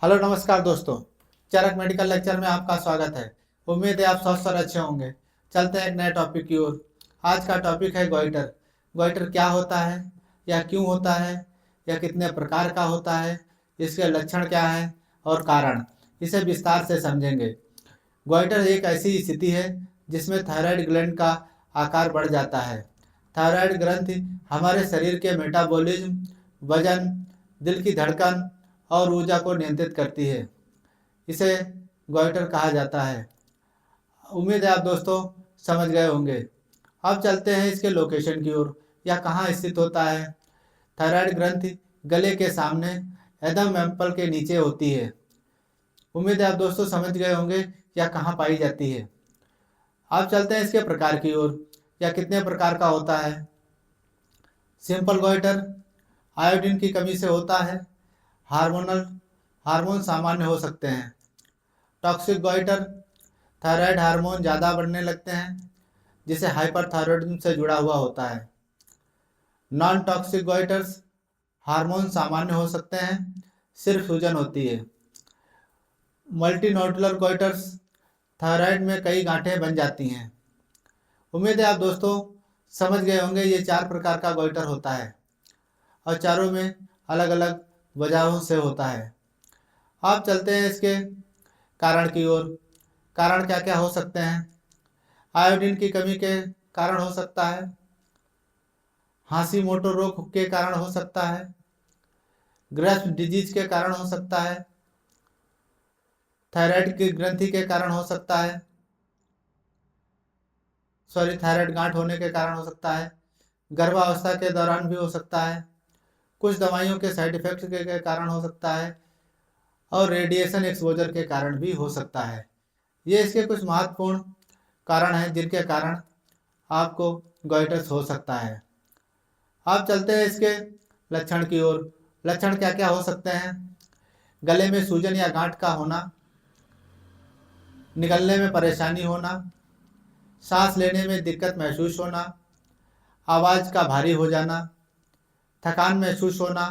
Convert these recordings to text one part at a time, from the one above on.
Hello नमस्कार दोस्तों। चरक medical lecture में आपका स्वागत है। उम्मीद है आप स्वस्थ और अच्छे होंगे। चलते हैं एक नए टॉपिक की ओर। आज का टॉपिक है गोइटर। गोइटर क्या होता है, या क्यों होता है, या कितने प्रकार का होता है, इसके लक्षण क्या है और कारण, इसे विस्तार से समझेंगे। गोइटर एक ऐसी स्थिति है जिसमें थायराइड ग्लैंड का आकार बढ़ जाता है। थायराइड ग्रंथि हमारे शरीर के मेटाबॉलिज्म, वजन, दिल की धड़कन और ऊर्जा को नियंत्रित करती है। इसे गोइटर कहा जाता है। उम्मीद है आप दोस्तों समझ गए होंगे। अब चलते हैं इसके लोकेशन की ओर, या कहाँ स्थित होता है। थायराइड ग्रंथि गले के सामने एडम एम्पल के नीचे होती है। उम्मीद है आप दोस्तों समझ गए होंगे या कहाँ पाई जाती है। अब चलते हैं इसके प्रकार की ओर, या कितने प्रकार का होता है। सिंपल गोइटर आयोडीन की कमी से होता है। हार्मोन सामान्य हो सकते हैं। टॉक्सिक गोइटर थायराइड हार्मोन ज़्यादा बढ़ने लगते हैं, जिसे हाइपरथायरॉयडिज्म से जुड़ा हुआ होता है। नॉन टॉक्सिक गोइटर्स हार्मोन सामान्य हो सकते हैं, सिर्फ सूजन होती है। मल्टीनोडुलर गोइटर्स थायराइड में कई गांठें बन जाती हैं। उम्मीद है आप दोस्तों समझ गए होंगे। ये 4 प्रकार का गोइटर होता है और चारों में अलग अलग वजहों से होता है। अब चलते हैं इसके कारण की ओर। कारण क्या क्या हो सकते हैं। आयोडीन की कमी के कारण हो सकता है। हाशीमोटो रोग के कारण हो सकता है। ग्रेव्स डिजीज के कारण हो सकता है। थायराइड की ग्रंथि के कारण हो सकता है। थायराइड गांठ होने के कारण हो सकता है। गर्भावस्था के दौरान भी हो सकता है। कुछ दवाइयों के साइड इफेक्ट के कारण हो सकता है, और रेडिएशन एक्सपोजर के कारण भी हो सकता है। ये इसके कुछ महत्वपूर्ण कारण हैं जिनके कारण आपको गोइटर्स हो सकता है। अब चलते हैं इसके लक्षण की ओर। लक्षण क्या क्या हो सकते हैं। गले में सूजन या गांठ का होना, निगलने में परेशानी होना, सांस लेने में दिक्कत महसूस होना, आवाज़ का भारी हो जाना, थकान महसूस होना,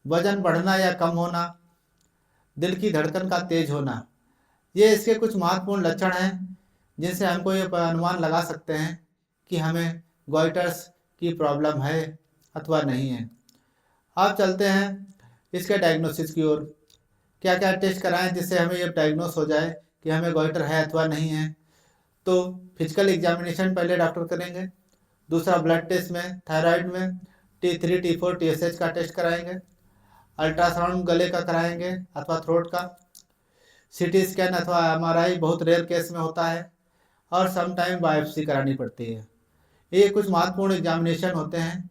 वजन बढ़ना या कम होना, दिल की धड़कन का तेज होना। ये इसके कुछ महत्वपूर्ण लक्षण हैं जिनसे हमको ये अनुमान लगा सकते हैं कि हमें गोइटर्स की प्रॉब्लम है अथवा नहीं है। अब चलते हैं इसके डायग्नोसिस की ओर। क्या क्या टेस्ट कराएं जिससे हमें ये डायग्नोस हो जाए कि हमें गोइटर है अथवा नहीं है। तो फिजिकल एग्जामिनेशन पहले डॉक्टर करेंगे। दूसरा ब्लड टेस्ट में थायराइड में T3 T4 TSH का टेस्ट कराएंगे। अल्ट्रासाउंड गले का कराएंगे अथवा थ्रोट का। सीटी स्कैन अथवा MRI बहुत रेयर केस में होता है, और सम टाइम बायोप्सी करानी पड़ती है। ये कुछ महत्वपूर्ण एग्जामिनेशन होते हैं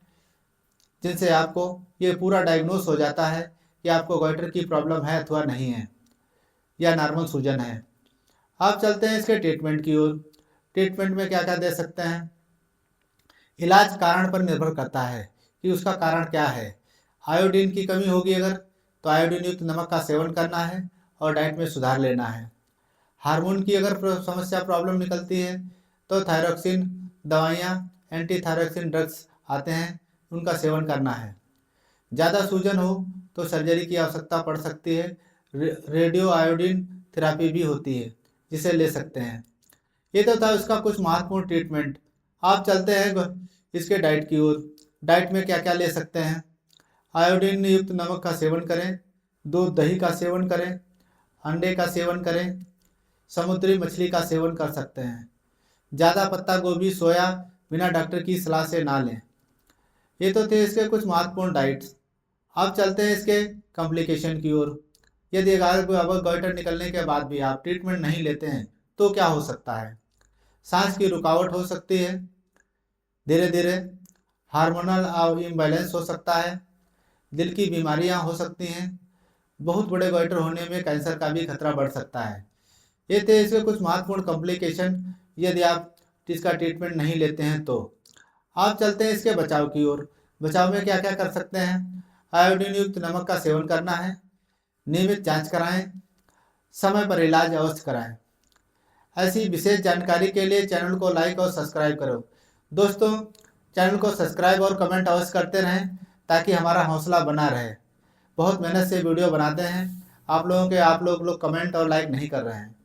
जिनसे आपको ये पूरा डायग्नोस हो जाता है कि आपको गोइटर की प्रॉब्लम है अथवा नहीं है, या नॉर्मल सूजन है। अब चलते हैं इसके ट्रीटमेंट की ओर। ट्रीटमेंट में क्या क्या दे सकते हैं। इलाज कारण पर निर्भर करता है कि उसका कारण क्या है। आयोडीन की कमी होगी अगर, तो आयोडीन युक्त नमक का सेवन करना है और डाइट में सुधार लेना है। हार्मोन की अगर समस्या प्रॉब्लम निकलती है तो थायरोक्सिन दवाइयाँ, एंटी थायरोक्सिन ड्रग्स आते हैं, उनका सेवन करना है। ज़्यादा सूजन हो तो सर्जरी की आवश्यकता पड़ सकती है। रेडियो आयोडीन थेरापी भी होती है जिसे ले सकते हैं। ये तो था उसका कुछ महत्वपूर्ण ट्रीटमेंट। आप चलते हैं इसके डाइट की ओर। डाइट में क्या क्या ले सकते हैं। आयोडीन युक्त नमक का सेवन करें, दूध दही का सेवन करें, अंडे का सेवन करें, समुद्री मछली का सेवन कर सकते हैं। ज़्यादा पत्ता गोभी, सोया बिना डॉक्टर की सलाह से ना लें। ये तो थे इसके कुछ महत्वपूर्ण डाइट्स। अब चलते हैं इसके कॉम्प्लिकेशन की ओर। यदि अगर गोइटर निकलने के बाद भी आप ट्रीटमेंट नहीं लेते हैं तो क्या हो सकता है। सांस की रुकावट हो सकती है, धीरे धीरे हार्मोनल इम्बैलेंस हो सकता है, दिल की बीमारियां हो सकती हैं, बहुत बड़े गोइटर होने में कैंसर का भी खतरा बढ़ सकता है। ये थे इसके कुछ महत्वपूर्ण कॉम्प्लिकेशन यदि आप इसका ट्रीटमेंट नहीं लेते हैं तो। आप चलते हैं इसके बचाव की ओर। बचाव में क्या क्या कर सकते हैं। आयोडीन युक्त नमक का सेवन करना है, नियमित जांच कराएं, समय पर इलाज अवश्य कराएं। ऐसी विशेष जानकारी के लिए चैनल को लाइक और सब्सक्राइब करो। दोस्तों, चैनल को सब्सक्राइब और कमेंट अवश्य करते रहें ताकि हमारा हौसला बना रहे। बहुत मेहनत से वीडियो बनाते हैं आप लोग कमेंट और लाइक नहीं कर रहे हैं।